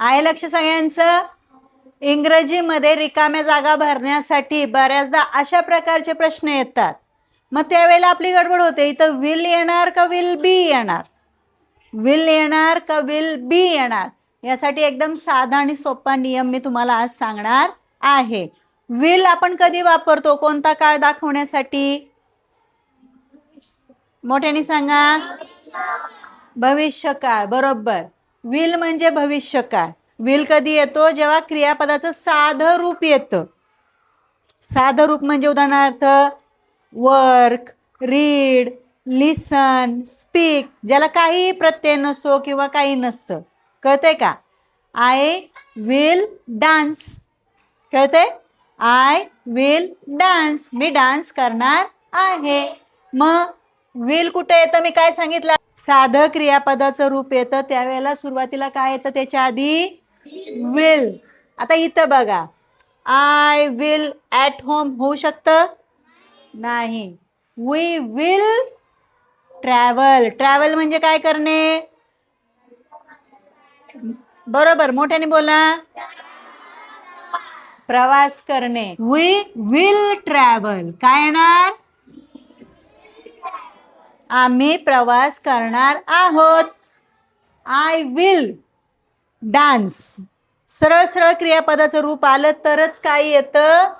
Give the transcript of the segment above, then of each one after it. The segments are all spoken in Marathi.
आहे लक्ष सगळ्यांचं? इंग्रजीमध्ये रिकाम्या जागा भरण्यासाठी बऱ्याचदा अशा प्रकारचे प्रश्न येतात. मग त्यावेळेला आपली गडबड होते. इथं विल येणार का विल बी येणार, विल येणार का विल बी येणार, यासाठी एकदम साधा आणि सोपा नियम मी तुम्हाला आज सांगणार आहे. विल आपण कधी वापरतो, कोणता काळ दाखवण्यासाठी? मोठ्याने सांगा. भविष्यकाळ. बरोबर. विल म्हणजे भविष्यकाळ. विल कधी येतो? जेव्हा क्रियापदाचं साधं रूप येतं. साधं रूप म्हणजे उदाहरणार्थ वर्क, रीड, लिसन, स्पीक, ज्याला काही प्रत्यय नसतो किंवा काही नसतं. कळतंय का? I will dance. कळतंय? I will dance. मी डान्स करणार आहे. मग विल कुठे येतं? मी काय सांगितलं? साधं क्रियापदाचं रूप येतं त्यावेळेला सुरुवातीला काय येतं त्याच्या आधी? विल. आता इथं बघा, आय विल ॲट होम होऊ शकतं? नाही. We will travel. ट्रॅव्हल म्हणजे काय करणे? बरोबर, मोठ्याने बोला. प्रवास करणे. We will travel. काय येणार? आम्ही प्रवास करणार आहोत. I will dance. सरळ सरळ क्रियापदाचं रूप आलं तरच काय येतं?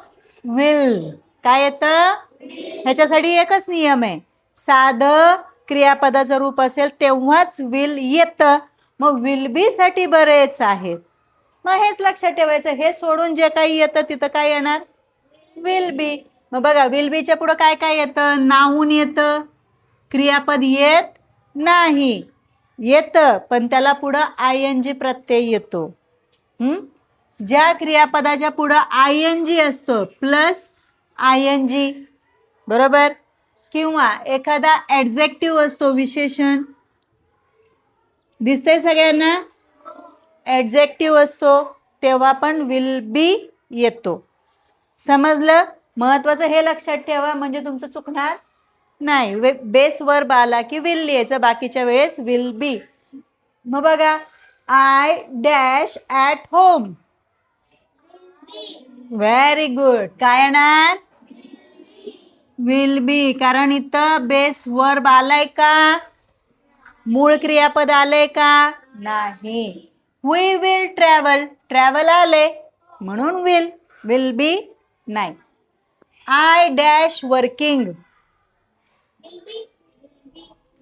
विल. काय येतं? ह्याच्यासाठी एकच नियम आहे, साधं क्रियापदाचं रूप असेल तेव्हाच विल येतं. मग विल बी साठी बरेच आहेत. मग हेच लक्षात ठेवायचं. हे सोडून जे काही येतं तिथं काय येणार? Will be. मग बघा, विल बीच्या पुढं काय काय येतं? नाऊन येतं. क्रियापद येत नाही. येतं पण त्याला पुढं आयएनजी प्रत्यय येतो. ज्या क्रियापदाच्या पुढं आयएनजी असतो प्लस आयएनजी, बरोबर, किंवा एखादा ॲडजेक्टिव्ह असतो, विशेषण. दिसतंय सगळ्यांना? ॲडजेक्टिव्ह असतो तेव्हा पण विल बी येतो. समजलं? महत्वाचं हे लक्षात ठेवा म्हणजे तुमचं चुकणार नाही. बेस वर्ब आला की विल लिहायचं, बाकीच्या वेळेस विल बी. मग बघा, I dash at home. Very good. काय येणार? Will be. कारण इथं बेस वर्ब आलाय का? मूळ क्रियापद आलंय का? नाही. We will travel. ट्रॅव्हल आले म्हणून विल. विल बी नाही. I dash working.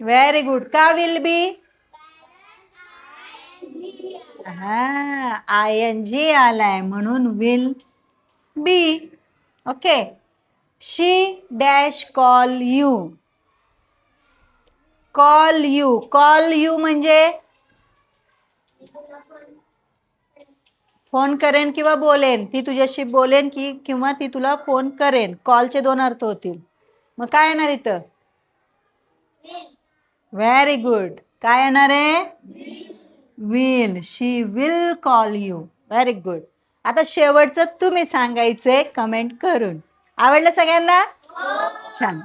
Very good. का विल बी? हा, आय एन जी आलाय म्हणून will be. Okay. She dash call you. Call you. Call you म्हणजे फोन करेन किंवा बोलेन. ती तुझ्याशी बोलेन की किंवा ती तुला फोन करेन. कॉलचे दोन अर्थ होतील. मग काय येणार इथं? Very good. काय येणार आहे? Will. She will call you. Very good. आता शेवटचं तुम्ही सांगायचंय कमेंट करून. आवडलं सगळ्यांना? छान.